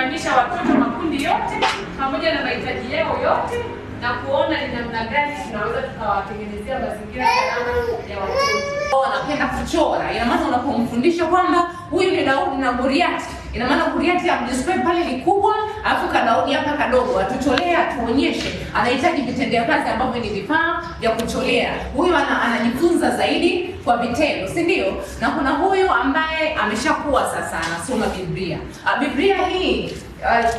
kusimamisha watoto makundi yote pamoja na mahitaji yao yote na kuona ni namna gani tunaweza tukawatengenezea mazingira salama ya watoto. Wanapenda kuchora. Ina maana unapomfundisha kwamba huyu ni Daudi na Goliathi, ina maana Goliathi amdescribe pale ni kubwa, alafu Daudi hapa kadogo, atutolea tuonyeshe. Anahitaji vitendea kazi ambavyo ni vifaa vya kucholea. Huyu anajifunza zaidi kwa vitendo, si ndio? Na kuna huyu ambaye ameshakuwa sasa anasoma Biblia. Biblia hii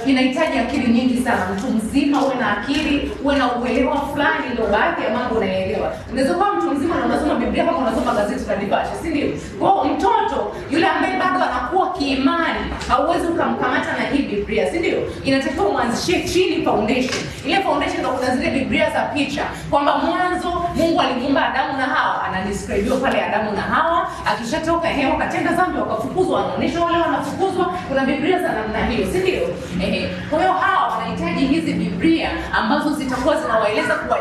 inahitaji akili nyingi sana. Mtu mzima uwe na akili, uwe na uelewa fulani, ndio baadhi ya mambo unaelewa. Unaweza kuwa mtu mzima na unasoma Biblia kama unasoma gazeti la Nipashe, si ndio? Kwa mtoto yule ambaye bado anakuwa kiimani, hauwezi ukamkamata na hii Biblia, si ndio? Inatakiwa uanzishie chini foundation. Ile foundation ndio kuna zile Biblia za picha kwamba mwanzo Mungu alimuumba Adamu na Hawa, anadescribe pale Adamu na Hawa, akishatoka hewa katenda dhambi wakafukuzwa, anaonyesha wale wanafukuzwa. Kuna Biblia za namna hiyo, si ndio? Kwa hiyo hawa wanahitaji hizi Biblia ambazo zitakuwa zinawaeleza kwa